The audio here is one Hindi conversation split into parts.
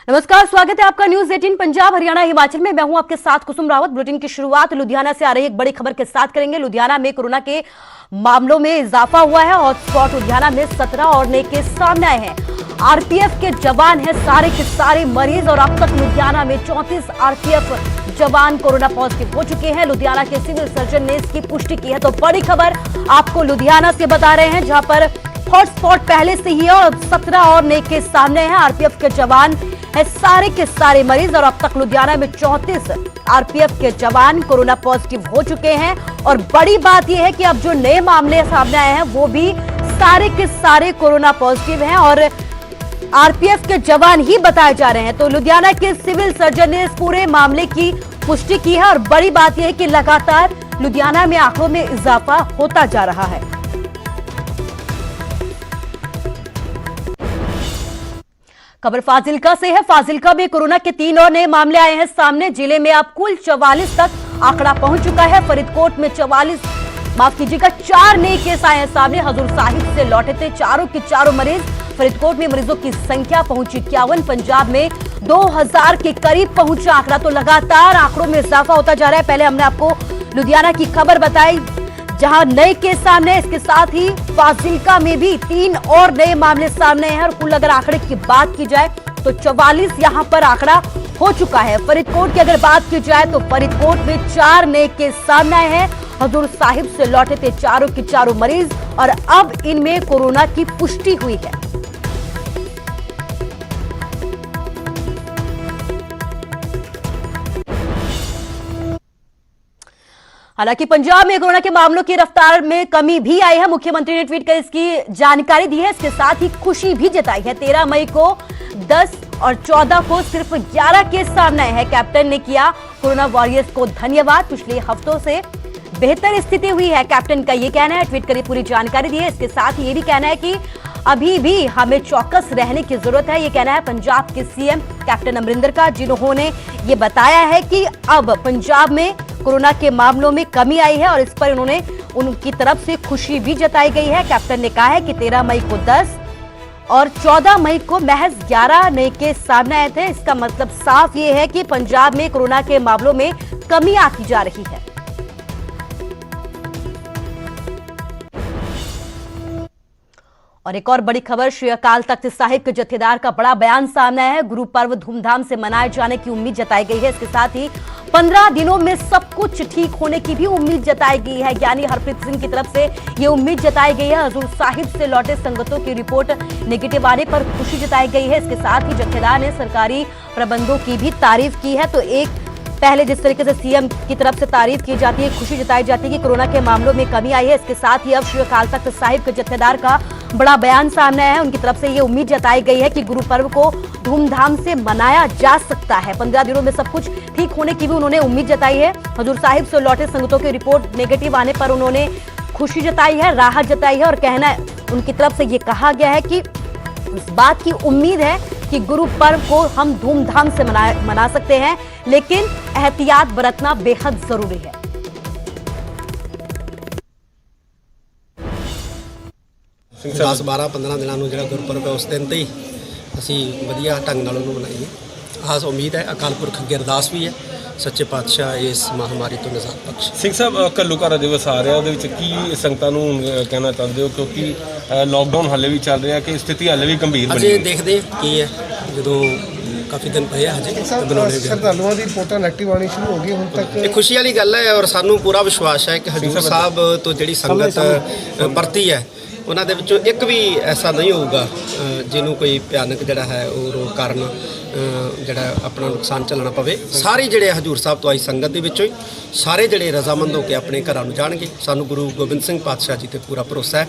नमस्कार, स्वागत है आपका न्यूज 18 पंजाब हरियाणा हिमाचल में। मैं हूं आपके साथ कुसुम रावत। बुलेटिन की शुरुआत लुधियाना से आ रही एक बड़ी खबर के साथ करेंगे। लुधियाना में कोरोना के मामलों में इजाफा हुआ है। हॉटस्पॉट लुधियाना में 17 और नए केस सामने आए हैं। आरपीएफ के जवान हैं सारे के सारे मरीज और अब तक लुधियाना में 34 आरपीएफ जवान कोरोना पॉजिटिव हो चुके हैं। लुधियाना के सिविल सर्जन ने इसकी पुष्टि की है। तो बड़ी खबर आपको लुधियाना से बता रहे हैं, जहां पर हॉटस्पॉट पहले से ही है और 17 और नए केस सामने हैं। आरपीएफ के जवान है सारे के सारे मरीज और अब तक लुधियाना में 34 आरपीएफ के जवान कोरोना पॉजिटिव हो चुके हैं। और बड़ी बात यह है कि अब जो नए मामले सामने आए हैं वो भी सारे के सारे कोरोना पॉजिटिव हैं और आरपीएफ के जवान ही बताए जा रहे हैं। तो लुधियाना के सिविल सर्जन ने इस पूरे मामले की पुष्टि की है और बड़ी बात यह है कि लगातार लुधियाना में आंकड़ों में इजाफा होता जा रहा है। खबर फाजिल्का से है। फाजिल्का में कोरोना के 3 और नए मामले आए हैं सामने। जिले में अब कुल 44 तक आंकड़ा पहुंच चुका है। फरीदकोट में 4 नए केस आए हैं सामने। हजूर साहिब से लौटे थे चारों के चारों मरीज। फरीदकोट में मरीजों की संख्या पहुंची 51। पंजाब में 2000 के करीब पहुंचा आंकड़ा। तो लगातार आंकड़ों में इजाफा होता जा रहा है। पहले हमने आपको लुधियाना की खबर बताई जहां नए केस सामने है, इसके साथ ही फाजिल्का में भी 3 और नए मामले सामने हैं। और कुल अगर आंकड़े की बात की जाए तो 44 यहां पर आंकड़ा हो चुका है। फरीदकोट की अगर बात की जाए तो फरीदकोट में 4 नए केस सामने आए हैं। हजूर साहिब से लौटे थे चारों के चारों मरीज और अब इनमें कोरोना की पुष्टि हुई है। हालांकि पंजाब में कोरोना के मामलों की रफ्तार में कमी भी आई है। मुख्यमंत्री ने ट्वीट कर इसकी जानकारी दी है। इसके साथ ही खुशी भी जताई है। 13 मई को 10 और 14 को सिर्फ 11 केस सामने आए हैं। कैप्टन ने किया कोरोना वॉरियर्स को धन्यवाद। पिछले हफ्तों से बेहतर स्थिति हुई है, कैप्टन का ये कहना है। ट्वीट कर पूरी जानकारी दी है। इसके साथ ही ये भी कहना है कि अभी भी हमें चौकस रहने की जरूरत है। ये कहना है पंजाब के सीएम कैप्टन अमरिंदर का, जिन्होंने ये बताया है कि अब पंजाब में कोरोना के मामलों में कमी आई है और इस पर उनकी तरफ से खुशी भी जताई गई है। कैप्टन ने कहा है कि 13 मई को 10 और 14 मई को महज 11 नए केस सामने आए थे। इसका मतलब साफ ये है कि पंजाब में कोरोना के मामलों में कमी आती जा रही है। और एक और बड़ी खबर, श्री अकाल तख्त साहिब के जत्थेदार का बड़ा बयान सामने आया है। गुरु पर्व धूमधाम से मनाए जाने की उम्मीद जताई गई है। इसके साथ ही 15 दिनों में सब कुछ ठीक होने की भी उम्मीद जताई गई है। यानी हरप्रीत सिंह की तरफ से ये उम्मीद जताई गई है। हजूर साहिब से लौटे संगतों की रिपोर्ट नेगेटिव आने पर खुशी जताई गई है। इसके साथ ही जत्थेदार ने सरकारी प्रबंधों की भी तारीफ की है। तो एक पहले जिस तरीके से सीएम की तरफ से तारीफ की जाती है, खुशी जताई जाती है कि कोरोना के मामलों में कमी आई है, इसके साथ ही अब श्री अकाल तख्त साहिब के जत्थेदार का बड़ा बयान सामने आया है। उनकी तरफ से ये उम्मीद जताई गई है कि गुरु पर्व को धूमधाम से मनाया जा सकता है। 15 दिनों में सब कुछ ठीक होने की भी उन्होंने उम्मीद जताई है। हजूर साहिब से लौटे संगतों की रिपोर्ट नेगेटिव आने पर उन्होंने खुशी जताई है, राहत जताई है और कहना है उनकी तरफ से ये कहा गया है कि इस बात की उम्मीद है कि गुरु पर्व को हम धूमधाम से मना सकते हैं, लेकिन एहतियात बरतना बेहद जरूरी है। दस 12-15 दिनों ਨੂੰ ਜਿਹੜਾ ਗੁਰਪੁਰਬ ਹੈ ਉਸ ਦਿਨ ਤੇ ਹੀ ਅਸੀਂ ਵਧੀਆ ਢੰਗ ਨਾਲ ਉਹਨੂੰ ਮਨਾਈਏ। ਆਸ ਉਮੀਦ ਹੈ ਅਕਾਲ ਪੁਰਖ ਅੱਗੇ ਅਰਦਾਸ ਵੀ ਹੈ ਸੱਚੇ ਪਾਤਸ਼ਾਹ ਇਸ ਮਹਾਮਾਰੀ ਤੋਂ ਨਿਜਾਤ ਬਖਸ਼। ਸਿੰਘ ਸਾਹਿਬ ਘੱਲੂਘਾਰਾ ਦਿਵਸ ਆ ਰਿਹਾ, ਉਹਦੇ ਵਿੱਚ ਕੀ ਸੰਗਤਾਂ ਨੂੰ ਕਹਿਣਾ ਚਾਹੁੰਦੇ ਹੋ, ਕਿਉਂਕਿ ਲਾਕਡਾਊਨ ਹਾਲੇ ਵੀ ਚੱਲ ਰਿਹਾ ਕਿ ਸਥਿਤੀ ਹਾਲੇ ਵੀ ਗੰਭੀਰ ਬਣੀ ਹੈ। ਦੇਖਦੇ ਕੀ ਹੈ ਜਦੋਂ ਕਾਫੀ ਦਿਨ ਪਏ ਹਜੇ ਸ਼ਰਧਾਲੂਆਂ ਦੀ ਰਿਪੋਰਟਾਂ ਨੈਗੇਟਿਵ ਆਉਣੀ ਸ਼ੁਰੂ ਹੋ ਗਈ ਹੁਣ ਤੱਕ। ਇਹ ਖੁਸ਼ੀ ਵਾਲੀ ਗੱਲ ਹੈ ਔਰ ਸਾਨੂੰ ਪੂਰਾ ਵਿਸ਼ਵਾਸ ਹੈ ਕਿ ਹਜ਼ੂਰ ਸਾਹਿਬ ਤੋਂ ਜਿਹੜੀ ਸੰਗਤ ਵਰਤੀ ਹੈ ਉਹਨਾਂ ਦੇ ਵਿੱਚੋਂ ਇੱਕ ਵੀ ਐਸਾ ਨਹੀਂ ਹੋਊਗਾ ਜਿਹਨੂੰ ਕੋਈ ਭਿਆਨਕ ਜਿਹੜਾ ਹੈ ਉਹ ਰੋਗ ਕਾਰਨ ਜਿਹੜਾ ਆਪਣਾ ਨੁਕਸਾਨ ਝੱਲਣਾ ਪਵੇ। ਸਾਰੇ ਜਿਹੜੇ ਹਜ਼ੂਰ ਸਾਹਿਬ ਤੋਂ ਆਈ ਸੰਗਤ ਦੇ ਵਿੱਚੋਂ ਹੀ ਸਾਰੇ ਜਿਹੜੇ ਰਜ਼ਾਮੰਦ ਹੋ ਕੇ ਆਪਣੇ ਘਰਾਂ ਨੂੰ ਜਾਣਗੇ। ਸਾਨੂੰ ਗੁਰੂ ਗੋਬਿੰਦ ਸਿੰਘ ਪਾਤਸ਼ਾਹ जी पे पूरा भरोसा है।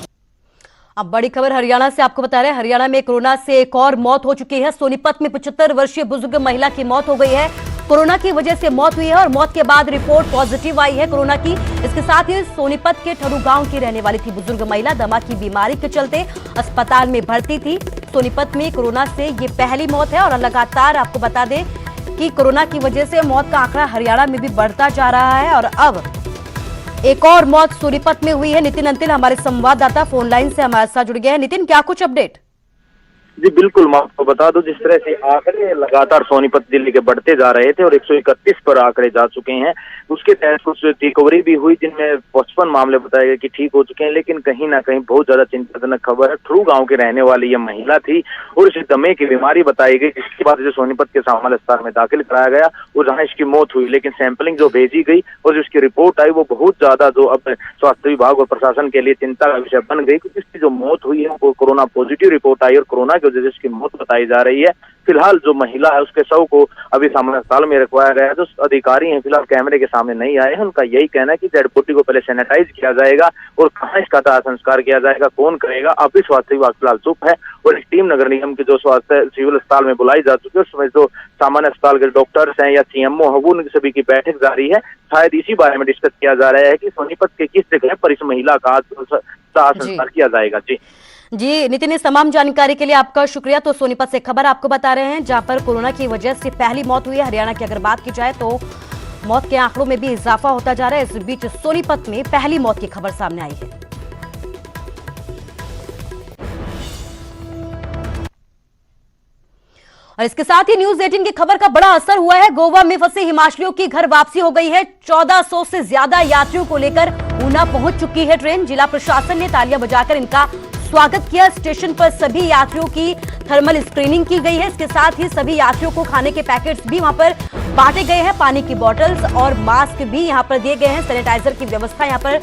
अब बड़ी खबर हरियाणा से आपको बता रहे हैं। हरियाणा में कोरोना से एक और मौत हो चुकी है। सोनीपत में 75 वर्षीय बुजुर्ग महिला की मौत हो गई है। कोरोना की वजह से मौत हुई है और मौत के बाद रिपोर्ट पॉजिटिव आई है कोरोना की। इसके साथ ही सोनीपत के ठरू गांव की रहने वाली थी बुजुर्ग महिला। दमा की बीमारी के चलते अस्पताल में भर्ती थी। सोनीपत में कोरोना से ये पहली मौत है और लगातार आपको बता दें कि कोरोना की वजह से मौत का आंकड़ा हरियाणा में भी बढ़ता जा रहा है। और अब एक और मौत सोनीपत में हुई है। नितिन अंतिल हमारे संवाददाता फोन लाइन से हमारे साथ जुड़ गए हैं। नितिन, क्या कुछ अपडेट? जी बिल्कुल, मैं आपको बता दूं, जिस तरह से आंकड़े लगातार सोनीपत जिले के बढ़ते जा रहे थे और 131 पर आंकड़े जा चुके हैं, उसके तहत कुछ रिकवरी भी हुई जिनमें 55 मामले बताए गए कि ठीक हो चुके हैं। लेकिन कहीं ना कहीं बहुत ज्यादा चिंताजनक खबर है, थ्रू गांव की रहने वाली यह महिला थी और इसे दमे की बीमारी बताई गई, जिसके बाद इसे सोनीपत के सामान्य अस्पताल में दाखिल कराया गया और जहां इसकी मौत हुई। लेकिन सैंपलिंग जो भेजी गई और जिसकी रिपोर्ट आई वो बहुत ज्यादा जो अब स्वास्थ्य विभाग और प्रशासन के लिए चिंता का विषय बन गई, क्योंकि इसकी जो मौत हुई है वो कोरोना पॉजिटिव रिपोर्ट आई और कोरोना की वजह से इसकी मौत बताई जा रही है। फिलहाल जो महिला है उसके शव को अभी सामान्य अस्पताल में रखवाया गया है। जो अधिकारी हैं फिलहाल कैमरे के सामने नहीं आए हैं, उनका यही कहना है कि डेड बॉडी को पहले सैनिटाइज किया जाएगा और कहाँ इसका दाह संस्कार किया जाएगा, कौन करेगा, अभी स्वास्थ्य विभाग फिलहाल चुप है। और एक टीम नगर निगम की जो स्वास्थ्य सिविल अस्पताल में बुलाई जा चुकी है, उसमें जो सामान्य अस्पताल के डॉक्टर्स हैं या सीएमओ है, वो उनकी सभी की बैठक जारी है। शायद इसी बारे में डिस्कस किया जा रहा है कि सोनीपत के किस जगह पर इस महिला का दाह संस्कार किया जाएगा। जी नितिन, इस तमाम जानकारी के लिए आपका शुक्रिया। तो सोनीपत से खबर आपको बता रहे हैं, जहां पर कोरोना की वजह से पहली मौत हुई है। हरियाणा की अगर बात की जाए तो मौत के आंकड़ों में भी इजाफा होता जा रहा है। इस बीच सोनीपत में पहली मौत की खबर सामने आई है। और इसके साथ ही न्यूज 18 की खबर का बड़ा असर हुआ है। गोवा में फंसे हिमाचलियों की घर वापसी हो गई है। 1400 से ज्यादा यात्रियों को लेकर ऊना पहुंच चुकी है ट्रेन। जिला प्रशासन ने तालियां बजाकर इनका स्वागत किया। स्टेशन पर सभी यात्रियों की थर्मल स्क्रीनिंग की गई है। इसके साथ ही सभी यात्रियों को खाने के पैकेट्स भी वहां पर बांटे गए हैं। पानी की बोतल्स और मास्क भी यहां पर दिए गए हैं। सैनिटाइजर की व्यवस्था यहां पर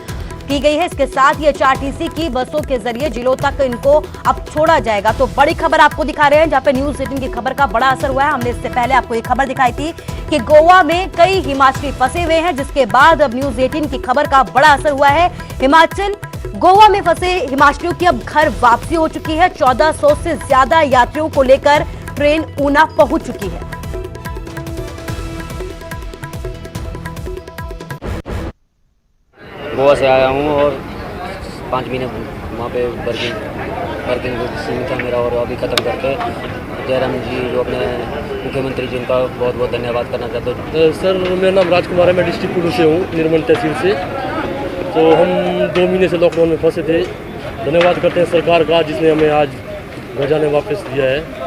की गई है। इसके साथ ही एचआरटीसी की बसों के जरिए जिलों तक इनको अब छोड़ा जाएगा। तो बड़ी खबर आपको दिखा रहे हैं, जहां पे न्यूज 18 की खबर का बड़ा असर हुआ है। हमने इससे पहले आपको ये खबर दिखाई थी कि गोवा में कई हिमाचली फंसे हुए हैं, जिसके बाद अब न्यूज 18 की खबर का बड़ा असर हुआ है। हिमाचल गोवा में फंसे हिमाचलियों की अब घर वापसी हो चुकी है। 1400 से ज्यादा यात्रियों को लेकर ट्रेन ऊना पहुंच चुकी है। गोवा से आया हूँ और 5 महीने वहाँ पे वर्किंग सीन था मेरा, और अभी ख़त्म करके जयराम जी जो अपने मुख्यमंत्री जी, उनका बहुत बहुत धन्यवाद करना चाहता हूँ। सर मेरा नाम राजकुमार है, मैं डिस्ट्रिक्ट कुल्लू से हूँ, निर्मल तहसील से। तो हम 2 महीने से लॉकडाउन में फंसे थे। धन्यवाद करते हैं सरकार का, जिसने हमें आज घर जाने वापस दिया है।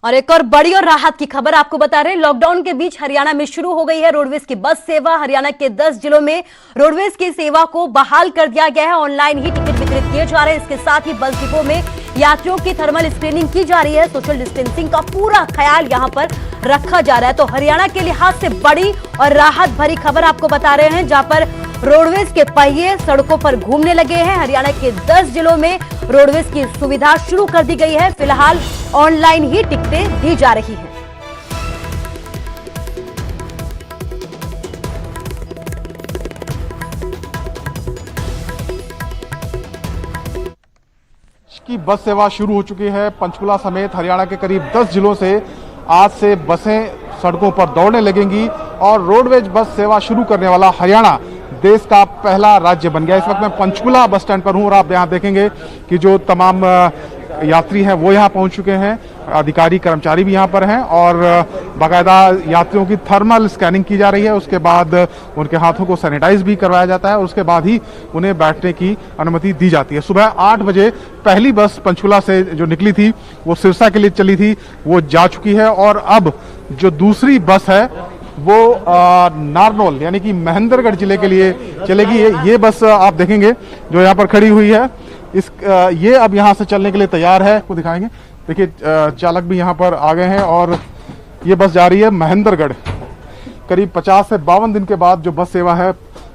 और एक और बड़ी और राहत की खबर आपको बता रहे हैं। लॉकडाउन के बीच हरियाणा में शुरू हो गई है रोडवेज की बस सेवा। हरियाणा के 10 जिलों में रोडवेज की सेवा को बहाल कर दिया गया है। ऑनलाइन ही टिकट वितरित किए जा रहे हैं। इसके साथ ही बस डिपो में यात्रियों की थर्मल स्क्रीनिंग की जा रही है। सोशल डिस्टेंसिंग का पूरा ख्याल यहां पर रखा जा रहा है। तो हरियाणा के लिहाज से बड़ी और राहत भरी खबर आपको बता रहे हैं, जहां पर रोडवेज के पहिए सड़कों पर घूमने लगे हैं। हरियाणा के 10 जिलों में रोडवेज की सुविधा शुरू कर दी गई है। फिलहाल ऑनलाइन ही टिकटें दी जा रही हैं। की बस सेवा शुरू हो चुकी है। पंचकुला समेत हरियाणा के करीब 10 जिलों से आज से बसें सड़कों पर दौड़ने लगेंगी और रोडवेज बस सेवा शुरू करने वाला हरियाणा देश का पहला राज्य बन गया। इस वक्त मैं पंचकुला बस स्टैंड पर हूं और आप यहां देखेंगे कि जो तमाम यात्री हैं वो यहां पहुंच चुके हैं। अधिकारी कर्मचारी भी यहां पर हैं और बाकायदा यात्रियों की थर्मल स्कैनिंग की जा रही है। उसके बाद उनके हाथों को सैनिटाइज भी करवाया जाता है और उसके बाद ही उन्हें बैठने की अनुमति दी जाती है। सुबह 8 बजे पहली बस पंचकुला से जो निकली थी वो सिरसा के लिए चली थी, वो जा चुकी है और अब जो दूसरी बस है वो नारनौल यानी कि महेंद्रगढ़ जिले के लिए चलेगी। ये बस आप देखेंगे जो यहाँ पर खड़ी हुई है, ये अब यहाँ से चलने के लिए तैयार है। को दिखाएंगे, देखिए चालक भी यहाँ पर आ गए हैं और ये बस जा रही है महेंद्रगढ़। करीब 50 से 52 दिन के बाद जो बस सेवा है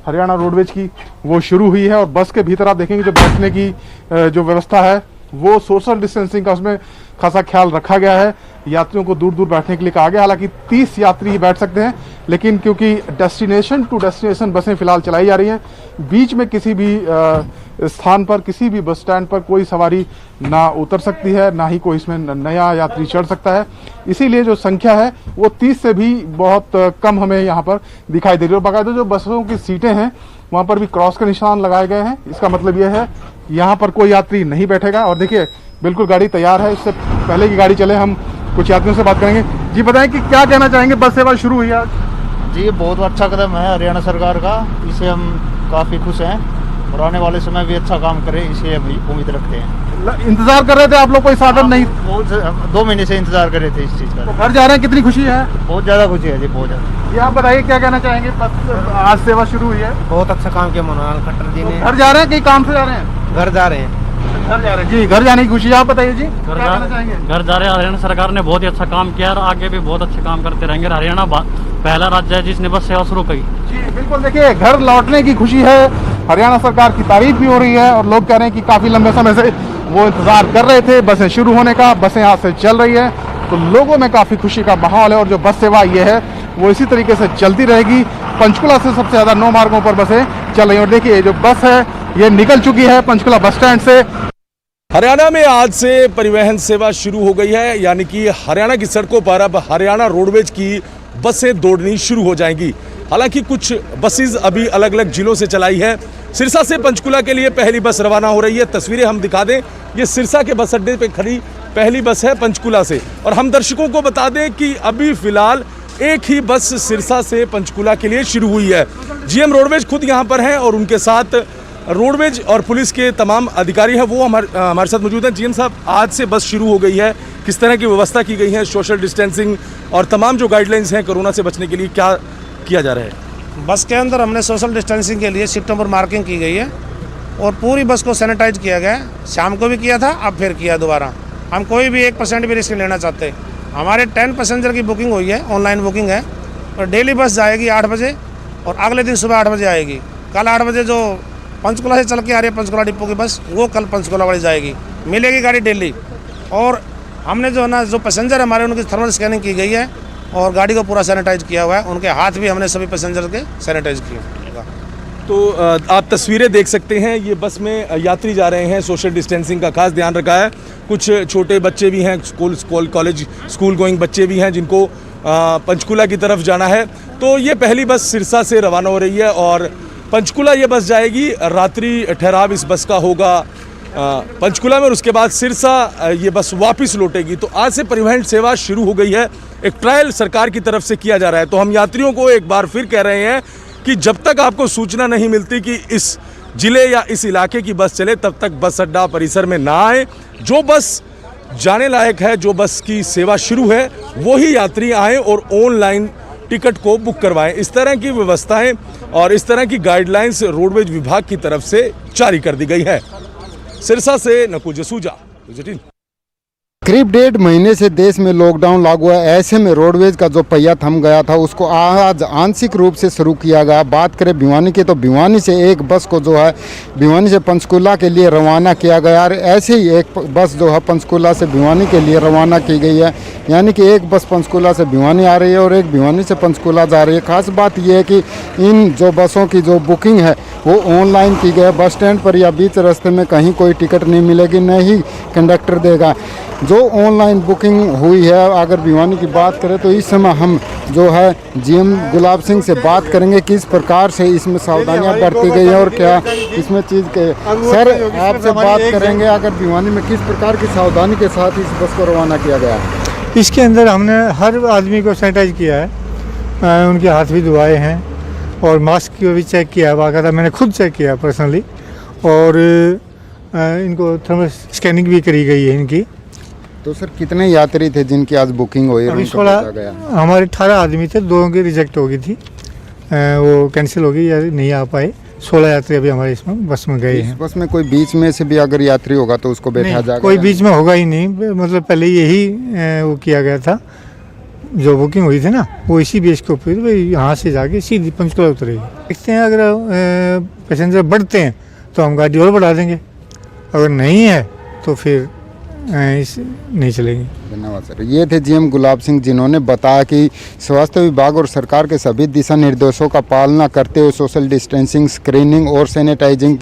हरियाणा रोडवेज की वो शुरू हुई है और बस के भीतर आप देखेंगे जो बैठने की जो व्यवस्था है वो सोशल डिस्टेंसिंग का उसमें खासा ख्याल रखा गया है। यात्रियों को दूर दूर बैठने के लिए कहा गया। हालांकि 30 यात्री ही बैठ सकते हैं, लेकिन क्योंकि डेस्टिनेशन टू डेस्टिनेशन बसें फिलहाल चलाई जा रही हैं, बीच में किसी भी स्थान पर किसी भी बस स्टैंड पर कोई सवारी ना उतर सकती है, ना ही कोई इसमें नया यात्री चढ़ सकता है। इसीलिए जो संख्या है वो 30 से भी बहुत कम हमें यहाँ पर दिखाई दे रही है। और बाकायदा जो बसों की सीटें हैं वहाँ पर भी क्रॉस के निशान लगाए गए हैं। इसका मतलब यह है यहाँ पर कोई यात्री नहीं बैठेगा। और देखिए बिल्कुल गाड़ी तैयार है। इससे पहले की गाड़ी चले हम कुछ यात्रियों से बात करेंगे। जी बताएं कि क्या कहना चाहेंगे, बस सेवा शुरू हुई आज? जी ये बहुत अच्छा कदम है हरियाणा सरकार का, इसे हम काफ़ी खुश हैं और आने वाले समय भी अच्छा काम करें, इसे हम उम्मीद रखते हैं। इंतजार कर रहे थे आप लोग, कोई साधन नहीं? बहुत 2 महीने से इंतजार कर रहे थे इस चीज़ का। तो घर जा रहे हैं, कितनी खुशी है? बहुत ज़्यादा खुशी है जी, बहुत ज़्यादा। ये आप बताइए क्या कहना चाहेंगे? आज सेवा शुरू हुई है, बहुत अच्छा काम किया मनोहर खट्टर जी ने। घर जा रहे हैं, कहीं काम से जा रहे हैं? घर जा रहे हैं। घर जा रहे हैं जी, घर जाने की खुशी है। आप बताइए जी, क्या कहना चाहेंगे? घर जा रहे हैं। हरियाणा सरकार ने बहुत ही अच्छा काम किया और आगे भी बहुत अच्छे काम करते रहेंगे। हरियाणा पहला राज्य है जिसने बस सेवा शुरू की। जी बिल्कुल, देखिए घर लौटने की खुशी है, हरियाणा सरकार की तारीफ भी हो रही है और लोग कह रहे हैं कि काफी लंबे समय से वो इंतजार कर रहे थे बसें शुरू होने का। बसें आज से चल रही है तो लोगों में काफी खुशी का माहौल है और जो बस सेवा ये है वो इसी तरीके से चलती रहेगी। पंचकुला से सबसे ज्यादा 9 मार्गों पर बसें चल रही है और देखिए जो बस है ये निकल चुकी है पंचकुला बस स्टैंड से। हरियाणा में आज से परिवहन सेवा शुरू हो गई है, यानी कि हरियाणा की सड़कों पर अब हरियाणा रोडवेज की बसें दौड़नी शुरू हो जाएंगी। हालांकि कुछ बसेस अभी अलग अलग जिलों से चलाई है। सिरसा से पंचकुला के लिए पहली बस रवाना हो रही है। तस्वीरें हम दिखा दें, ये सिरसा के बस अड्डे पे खड़ी पहली बस है पंचकुला से। और हम दर्शकों को बता दें कि अभी फिलहाल एक ही बस सिरसा से पंचकुला के लिए शुरू हुई है। जीएम रोडवेज खुद यहाँ पर हैं और उनके साथ रोडवेज और पुलिस के तमाम अधिकारी हैं, वो हमारे साथ मौजूद हैं। जीएम साहब, आज से बस शुरू हो गई है, किस तरह की व्यवस्था की गई है? सोशल डिस्टेंसिंग और तमाम जो गाइडलाइंस हैं कोरोना से बचने के लिए, क्या किया जा रहा है? बस के अंदर हमने सोशल डिस्टेंसिंग के लिए सीट नंबर मार्किंग की गई है और पूरी बस को सैनिटाइज किया गया है। शाम को भी किया था, अब फिर किया दोबारा। हम कोई भी 1% भी रिस्क लेना चाहते। हमारे 10 पैसेंजर की बुकिंग हुई है, ऑनलाइन बुकिंग है और डेली बस जाएगी 8 बजे और अगले दिन सुबह 8 बजे आएगी। कल 8 बजे जो पंचकुला से चल के आ रही है पंचकुला डिपो की बस, वो कल पंचकुला वाली जाएगी, मिलेगी गाड़ी डेली। और हमने जो है ना, जो पैसेंजर हमारे उनकी थर्मल स्कैनिंग की गई है और गाड़ी को पूरा सैनिटाइज किया हुआ है। उनके हाथ भी हमने सभी पैसेंजर के सैनिटाइज किए। तो आप तस्वीरें देख सकते हैं, ये बस में यात्री जा रहे हैं। सोशल डिस्टेंसिंग का खास ध्यान रखा है। कुछ छोटे बच्चे भी हैं, कॉलेज स्कूल गोइंग बच्चे भी हैं जिनको पंचकुला की तरफ जाना है। तो ये पहली बस सिरसा से रवाना हो रही है और पंचकुला ये बस जाएगी। रात्रि ठहराव इस बस का होगा पंचकुला में और उसके बाद सिरसा ये बस वापस लौटेगी। तो आज से परिवहन सेवा शुरू हो गई है, एक ट्रायल सरकार की तरफ से किया जा रहा है। तो हम यात्रियों को एक बार फिर कह रहे हैं कि जब तक आपको सूचना नहीं मिलती कि इस जिले या इस इलाके की बस चले, तब तक बस अड्डा परिसर में ना आए। जो बस जाने लायक है, जो बस की सेवा शुरू है, वो ही यात्री आएँ और ऑनलाइन टिकट को बुक करवाएं। इस तरह की व्यवस्थाएं और इस तरह की गाइडलाइंस रोडवेज विभाग की तरफ से जारी कर दी गई है। सिरसा से नकुल जसूजा। करीब 1.5 महीने से देश में लॉकडाउन लागू है। ऐसे में रोडवेज का जो पहिया थम गया था उसको आज आंशिक रूप से शुरू किया गया। बात करें भिवानी की, तो भिवानी से एक बस को जो है भिवानी से पंचकुला के लिए रवाना किया गया और ऐसे ही एक बस जो है पंचकुला से भिवानी के लिए रवाना की गई है। यानी कि एक बस पंचकुला से भिवानी आ रही है और एक भिवानी से पंचकुला जा रही है। खास बात यह है कि इन जो बसों की जो बुकिंग है वो ऑनलाइन की गई है। बस स्टैंड पर या बीच रास्ते में कहीं कोई टिकट नहीं मिलेगी, न ही कंडक्टर देगा। जो ऑनलाइन बुकिंग हुई है, अगर भिवानी की बात करें तो इस समय हम जो है जीएम गुलाब सिंह से बात करेंगे किस प्रकार से इसमें सावधानियां बरती गई है और क्या इसमें चीज़ के। सर, आपसे बात करेंगे अगर भिवानी में किस प्रकार की सावधानी के साथ इस बस को रवाना किया गया है? इसके अंदर हमने हर आदमी को सैनिटाइज किया है, उनके हाथ भी धुआए हैं और मास्क को भी चेक किया है। बाकायदा मैंने खुद चेक किया पर्सनली और इनको थर्मल स्कैनिंग भी करी गई है इनकी। तो सर, कितने यात्री थे जिनकी आज बुकिंग हुई? अभी 16 हमारे 18 आदमी थे, 2 की रिजेक्ट हो गई थी, वो कैंसिल हो गई या नहीं आ पाए। 16 यात्री अभी हमारे इसमें बस में गए हैं। बस में कोई बीच में से भी अगर यात्री होगा तो उसको बैठा जाएगा? कोई बीच में होगा ही नहीं, मतलब पहले यही वो किया गया था, जो बुकिंग हुई थी ना वो इसी बेस के ऊपर यहाँ से जाके सीधी पंचकुला उतरेगी। देखते हैं, अगर पैसेंजर बढ़ते हैं तो हम गाड़ी और बढ़ा देंगे, अगर नहीं है तो फिर नहीं चलेगी। धन्यवाद सर। ये थे जीएम गुलाब सिंह, जिन्होंने बताया कि स्वास्थ्य विभाग और सरकार के सभी दिशा निर्देशों का पालना करते हुए सोशल डिस्टेंसिंग, स्क्रीनिंग और सैनिटाइजिंग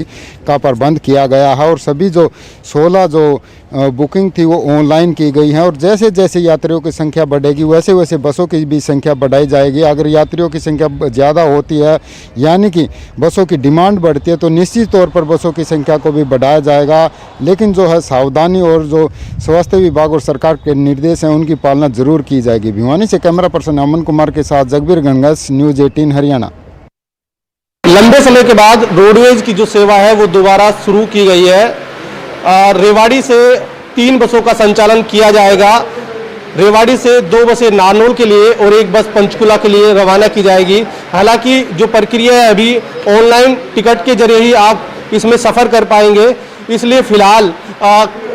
का प्रबंध किया गया है और सभी जो 16 जो बुकिंग थी वो ऑनलाइन की गई है और जैसे जैसे यात्रियों की संख्या बढ़ेगी वैसे वैसे बसों की भी संख्या बढ़ाई जाएगी। अगर यात्रियों की संख्या ज़्यादा होती है, यानी कि बसों की डिमांड बढ़ती है, तो निश्चित तौर पर बसों की संख्या को भी बढ़ाया जाएगा। लेकिन जो है सावधानी और जो स्वास्थ्य विभाग और सरकार के निर्देश हैं उनकी पालना जरूर की जाएगी। भिवानी से कैमरा पर्सन अमन कुमार के साथ जगबीर गंगस, न्यूज़ 18 हरियाणा। लंबे समय के बाद रोडवेज की जो सेवा है वो दोबारा शुरू की गई है। रेवाड़ी से 3 बसों का संचालन किया जाएगा। रेवाड़ी से 2 बसें नारनौल के लिए और 1 बस पंचकुला के लिए रवाना की जाएगी। हालांकि जो प्रक्रिया है अभी ऑनलाइन टिकट के जरिए ही आप इसमें सफ़र कर पाएंगे, इसलिए फ़िलहाल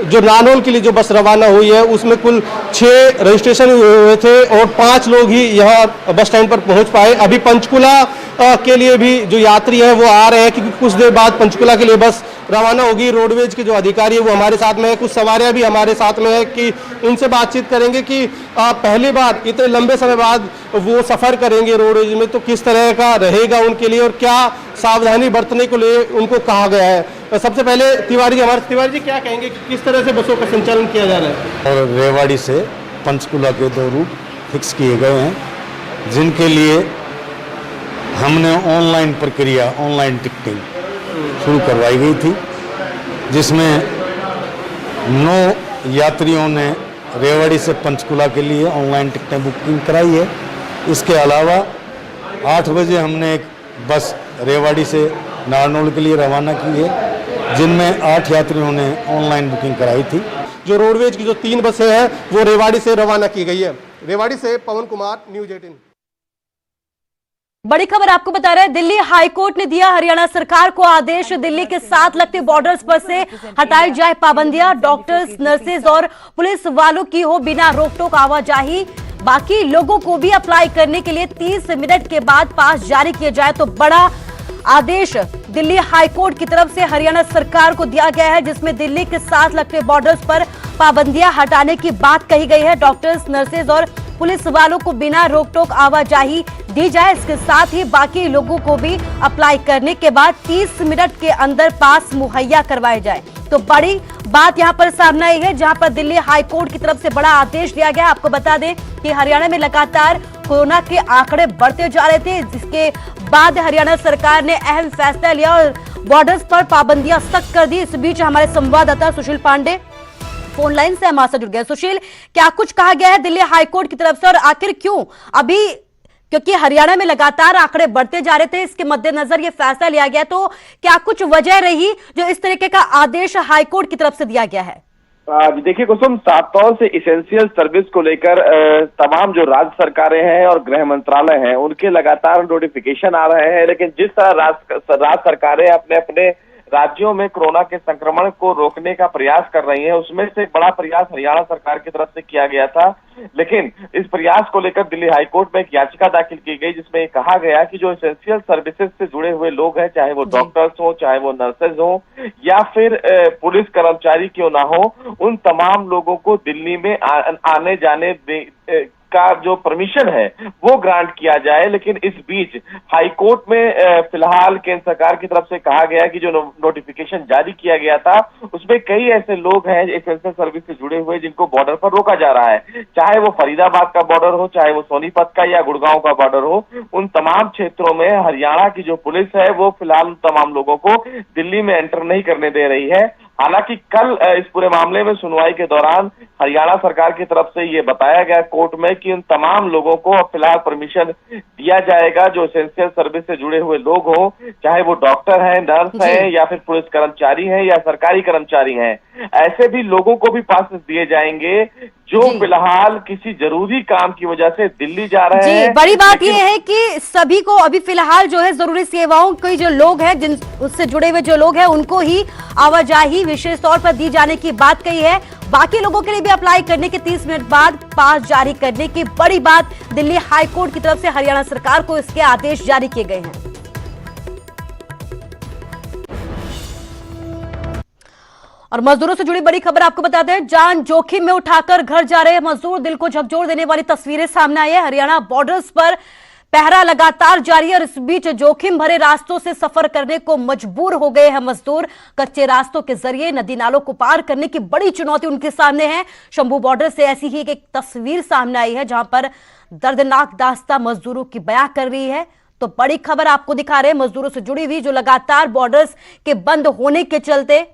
जो नारनौल के लिए जो बस रवाना हुई है उसमें कुल 6 रजिस्ट्रेशन हुए थे और 5 लोग ही यहाँ बस स्टैंड पर पहुँच पाए। अभी पंचकुला के लिए भी जो यात्री हैं वो आ रहे हैं, क्योंकि कुछ देर बाद पंचकुला के लिए बस रवाना होगी। रोडवेज के जो अधिकारी है वो हमारे साथ में है, कुछ सवारियां भी हमारे साथ में है कि उनसे बातचीत करेंगे कि पहली बार इतने लंबे समय बाद वो सफ़र करेंगे रोडवेज में, तो किस तरह का रहेगा उनके लिए और क्या सावधानी बरतने को लिए उनको कहा गया है। सबसे पहले तिवारी जी क्या कहेंगे कि किस तरह से बसों का संचालन किया जा रहा है? और रेवाड़ी से पंचकुला के 2 रूट फिक्स किए गए हैं, जिनके लिए हमने ऑनलाइन प्रक्रिया, ऑनलाइन टिकटिंग शुरू करवाई गई थी, जिसमें 9 यात्रियों ने रेवाड़ी से पंचकुला के लिए ऑनलाइन टिकटें बुकिंग कराई है। इसके अलावा 8 बजे हमने एक बस रेवाड़ी से नारनौल के लिए रवाना की है, जिनमें 8 यात्रियों ने ऑनलाइन बुकिंग कराई थी। जो रोडवेज की जो 3 बसें हैं वो रेवाड़ी से रवाना की गई है। रेवाड़ी से पवन कुमार, न्यूज़ 18। बड़ी खबर आपको बता रहे हैं, दिल्ली हाईकोर्ट ने दिया हरियाणा सरकार को आदेश, दिल्ली के साथ लगते बॉर्डर्स पर से हटाई जाए पाबंदियां, डॉक्टर्स, नर्सेज और पुलिस वालों की हो बिना रोक-टोक आवाजाही, बाकी लोगों को भी अप्लाई करने के लिए 30 मिनट के बाद पास जारी किए जाए। तो बड़ा आदेश दिल्ली हाईकोर्ट की तरफ से हरियाणा सरकार को दिया गया है, जिसमें दिल्ली के साथ लगते बॉर्डर्स पर पाबंदियां हटाने की बात कही गई है। डॉक्टर्स, नर्सेज और पुलिस वालों को बिना रोक-टोक आवाजाही दी जाए। इसके साथ ही बाकी लोगों को भी अप्लाई करने के बाद 30 मिनट के अंदर पास मुहैया करवाए जाए। तो बड़ी बात यहां पर सामने आई है, जहां पर दिल्ली हाईकोर्ट की तरफ से बड़ा आदेश दिया गया। आपको बता दें कि हरियाणा में लगातार कोरोना के आंकड़े बढ़ते जा रहे थे, जिसके बाद हरियाणा सरकार ने अहम फैसला लिया और बॉर्डर्स पर पाबंदियां सख्त कर दी। इस बीच हमारे संवाददाता सुशील पांडे फोन लाइन से हमारे साथ जुड़ गए। सुशील, क्या कुछ कहा गया है दिल्ली हाईकोर्ट की तरफ से और आखिर क्यों अभी, क्योंकि हरियाणा में लगातार आंकड़े बढ़ते जा रहे थे, इसके मद्देनजर ये फैसला लिया गया, तो क्या कुछ वजह रही जो इस तरीके का आदेश हाईकोर्ट की तरफ से दिया गया है? देखिए कुसुम, साफ तौर से इसेंशियल सर्विस को लेकर तमाम जो राज्य सरकारें हैं और गृह मंत्रालय हैं उनके लगातार नोटिफिकेशन आ रहे हैं, लेकिन जिस तरह राज्य सरकारें अपने अपने राज्यों में कोरोना के संक्रमण को रोकने का प्रयास कर रही है, उसमें से बड़ा प्रयास हरियाणा सरकार की तरफ से किया गया था। लेकिन इस प्रयास को लेकर दिल्ली हाईकोर्ट में एक याचिका दाखिल की गई, जिसमें कहा गया कि जो एसेंशियल सर्विसेज से जुड़े हुए लोग हैं, चाहे वो डॉक्टर्स हो, चाहे वो नर्सेज हो या फिर पुलिस कर्मचारी क्यों ना हो, उन तमाम लोगों को दिल्ली में आने जाने का जो परमिशन है वो ग्रांट किया जाए। लेकिन इस बीच हाईकोर्ट में फिलहाल केंद्र सरकार की तरफ से कहा गया कि जो नोटिफिकेशन जारी किया गया था उसमें कई ऐसे लोग हैं एसेंशियल सर्विस से जुड़े हुए जिनको बॉर्डर पर रोका जा रहा है, चाहे वो फरीदाबाद का बॉर्डर हो, चाहे वो सोनीपत का या गुड़गांव का बॉर्डर हो। उन तमाम क्षेत्रों में हरियाणा की जो पुलिस है वो फिलहाल उन तमाम लोगों को दिल्ली में एंटर नहीं करने दे रही है। हालांकि कल इस पूरे मामले में सुनवाई के दौरान हरियाणा सरकार की तरफ से ये बताया गया कोर्ट में कि उन तमाम लोगों को अब फिलहाल परमिशन दिया जाएगा जो एसेंशियल सर्विस से जुड़े हुए लोग हो, चाहे वो डॉक्टर हैं, नर्स हैं या फिर पुलिस कर्मचारी हैं या सरकारी कर्मचारी हैं। ऐसे भी लोगों को भी पास दिए जाएंगे जो फिलहाल किसी जरूरी काम की वजह से दिल्ली जा रहे हैं। बड़ी बात यह है कि सभी को अभी फिलहाल जो है जरूरी सेवाओं के जो लोग हैं, जिन उससे जुड़े हुए जो लोग हैं, उनको ही आवाजाही विशेष तौर पर दी जाने की बात कही है। बाकी लोगों के लिए भी अप्लाई करने के 30 मिनट बाद पास जारी करने की बड़ी बात दिल्ली हाईकोर्ट की तरफ से हरियाणा सरकार को इसके आदेश जारी किए गए हैं। और मजदूरों से जुड़ी बड़ी खबर आपको बताते हैं, जान जोखिम में उठाकर घर जा रहे मजदूर, दिल को झकझोर देने वाली तस्वीरें सामने आई है। हरियाणा बॉर्डर्स पर पहरा लगातार जारी है और इस बीच जोखिम भरे रास्तों से सफर करने को मजबूर हो गए हैं मजदूर। कच्चे रास्तों के जरिए नदी नालों को पार करने की बड़ी चुनौती उनके सामने है। शंभू बॉर्डर से ऐसी ही एक तस्वीर सामने आई है, जहां पर दर्दनाक दास्तां मजदूरों की बयां कर रही है। तो बड़ी खबर आपको दिखा रहे हैं मजदूरों से जुड़ी हुई, जो लगातार बॉर्डर्स के बंद होने के चलते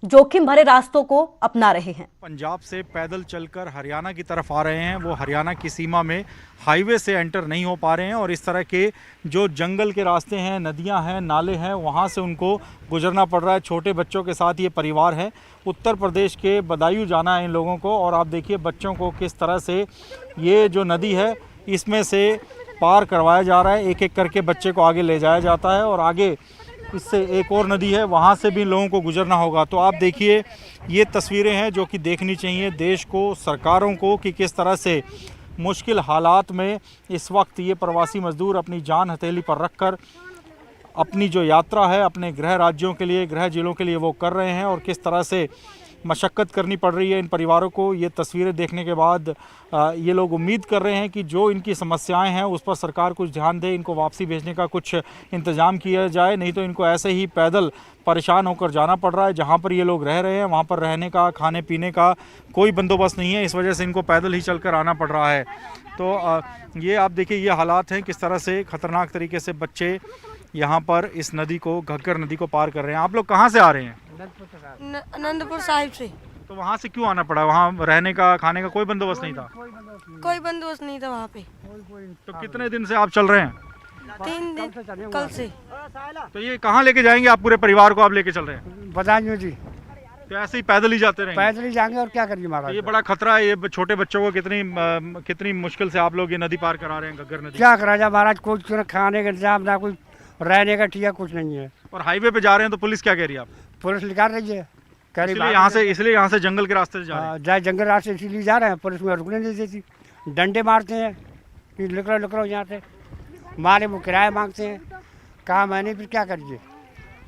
जोखिम भरे रास्तों को अपना रहे हैं। पंजाब से पैदल चलकर हरियाणा की तरफ आ रहे हैं, वो हरियाणा की सीमा में हाईवे से एंटर नहीं हो पा रहे हैं और इस तरह के जो जंगल के रास्ते हैं, नदियां हैं, नाले हैं, वहां से उनको गुजरना पड़ रहा है। छोटे बच्चों के साथ ये परिवार है। उत्तर प्रदेश के बदायूं जाना है इन लोगों को और आप देखिए बच्चों को किस तरह से ये जो नदी है इसमें से पार करवाया जा रहा है। एक एक करके बच्चे को आगे ले जाया जाता है और आगे इससे एक और नदी है, वहाँ से भी लोगों को गुजरना होगा। तो आप देखिए ये तस्वीरें हैं जो कि देखनी चाहिए देश को, सरकारों को, कि किस तरह से मुश्किल हालात में इस वक्त ये प्रवासी मजदूर अपनी जान हथेली पर रखकर अपनी जो यात्रा है अपने गृह राज्यों के लिए, गृह जिलों के लिए वो कर रहे हैं और किस तरह से मशक्क़त करनी पड़ रही है इन परिवारों को। ये तस्वीरें देखने के बाद ये लोग उम्मीद कर रहे हैं कि जो इनकी समस्याएं हैं उस पर सरकार कुछ ध्यान दे, इनको वापसी भेजने का कुछ इंतज़ाम किया जाए, नहीं तो इनको ऐसे ही पैदल परेशान होकर जाना पड़ रहा है। जहाँ पर ये लोग रह रहे हैं वहाँ पर रहने का, खाने पीने का कोई बंदोबस्त नहीं है, इस वजह से इनको पैदल ही चलकर आना पड़ रहा है। तो ये आप देखिए ये हालात हैं, किस तरह से ख़तरनाक तरीके से बच्चे यहाँ पर इस नदी को, घग्गर नदी को पार कर रहे हैं। आप लोग कहाँ से आ रहे हैं? अनंतपुर साहिब से। तो वहाँ से क्यों आना पड़ा? वहाँ रहने का, खाने का कोई बंदोबस्त नहीं था? कोई बंदोबस्त नहीं था वहाँ पे। तो कितने दिन से आप चल रहे हैं? 3 दिन, कल से। तो ये कहाँ लेके जाएंगे आप? पूरे परिवार को आप लेके चल रहे हैं? बदायूं जी। तो ऐसे ही पैदल ही जाते रहेंगे? पैदल ही जाएंगे और क्या करेंगे महाराज। तो ये बड़ा खतरा है, ये छोटे बच्चों को कितनी मुश्किल से आप लोग ये नदी पार करा रहे हैं, घग्गर नदी। क्या करा जाए महाराज, कुछ खाने का इंतजाम ना, कुछ रहने का ठीक है, कुछ नहीं है। और हाईवे पे जा रहे हैं तो पुलिस क्या कह रही है? आप पुलिस निकाल रही है, इसलिए यहाँ से जंगल के रास्ते से जा रहे हैं। जंगल रास्ते इसीलिए जा रहे हैं, पुलिस में रुकने नहीं देती, डंडे मारते हैं कि निकलो यहाँ से, मारे वो किराया मांगते हैं। काम है नहीं, फिर क्या करिए।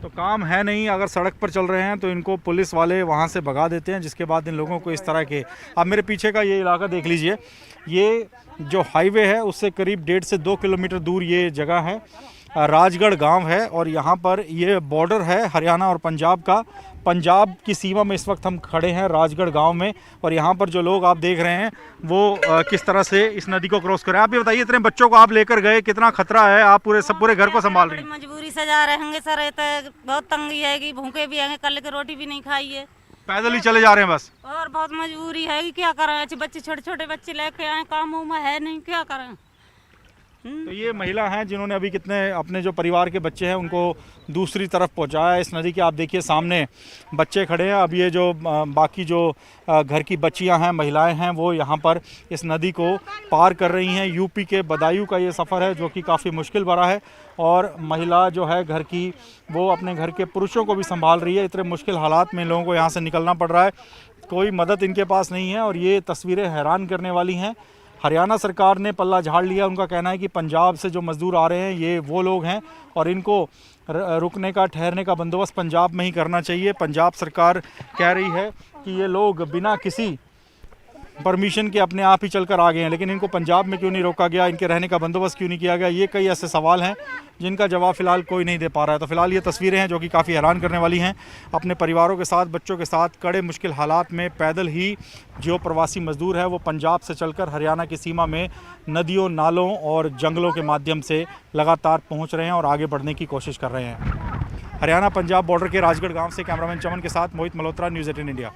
तो काम है नहीं, अगर सड़क पर चल रहे हैं तो इनको पुलिस वाले वहाँ से भगा देते हैं, जिसके बाद इन लोगों को इस तरह के। अब मेरे पीछे का ये इलाका देख लीजिए, ये जो हाईवे है उससे करीब 1.5 से 2 किलोमीटर दूर ये जगह है, राजगढ़ गांव है और यहाँ पर ये बॉर्डर है हरियाणा और पंजाब का। पंजाब की सीमा में इस वक्त हम खड़े हैं राजगढ़ गांव में और यहाँ पर जो लोग आप देख रहे हैं वो किस तरह से इस नदी को क्रॉस कर रहे हैं। आप ये बताइए, इतने बच्चों को आप लेकर गए, कितना खतरा है? आप पूरे घर को संभाल रहे हैं? मजबूरी से जा रहे होंगे सर, तो बहुत तंगी है कि भूखे भी आएंगे, कल के रोटी भी नहीं खाई है, पैदल ही चले जा रहे हैं बस। और बहुत मजबूरी है कि क्या करें, अच्छे बच्चे, छोटे छोटे बच्चे लेके आए, काम उम है नहीं, क्या करें। तो ये महिला हैं जिन्होंने अभी कितने अपने जो परिवार के बच्चे हैं उनको दूसरी तरफ पहुंचाया इस नदी के। आप देखिए सामने बच्चे खड़े हैं। अब ये जो बाकी जो घर की बच्चियां हैं, महिलाएं हैं, वो यहाँ पर इस नदी को पार कर रही हैं। यूपी के बदायूं का ये सफ़र है जो कि काफ़ी मुश्किल भरा है और महिला जो है घर की, वो अपने घर के पुरुषों को भी संभाल रही है। इतने मुश्किल हालात में इन लोगों को यहाँ से निकलना पड़ रहा है, कोई मदद इनके पास नहीं है और ये तस्वीरें हैरान करने वाली हैं। हरियाणा सरकार ने पल्ला झाड़ लिया। उनका कहना है कि पंजाब से जो मज़दूर आ रहे हैं ये वो लोग हैं और इनको रुकने का, ठहरने का बंदोबस्त पंजाब में ही करना चाहिए। पंजाब सरकार कह रही है कि ये लोग बिना किसी परमिशन के अपने आप ही चलकर आ गए हैं, लेकिन इनको पंजाब में क्यों नहीं रोका गया, इनके रहने का बंदोबस्त क्यों नहीं किया गया, ये कई ऐसे सवाल हैं जिनका जवाब फ़िलहाल कोई नहीं दे पा रहा है। तो फिलहाल ये तस्वीरें हैं जो कि काफ़ी हैरान करने वाली हैं। अपने परिवारों के साथ, बच्चों के साथ कड़े मुश्किल हालात में पैदल ही जो प्रवासी मजदूर है वो पंजाब से चलकर हरियाणा की सीमा में नदियों, नालों और जंगलों के माध्यम से लगातार पहुँच रहे हैं और आगे बढ़ने की कोशिश कर रहे हैं। हरियाणा पंजाब बॉर्डर के राजगढ़ गाँव से कैमरामैन चमन के साथ मोहित मल्होत्रा, न्यूज़ 18 इंडिया।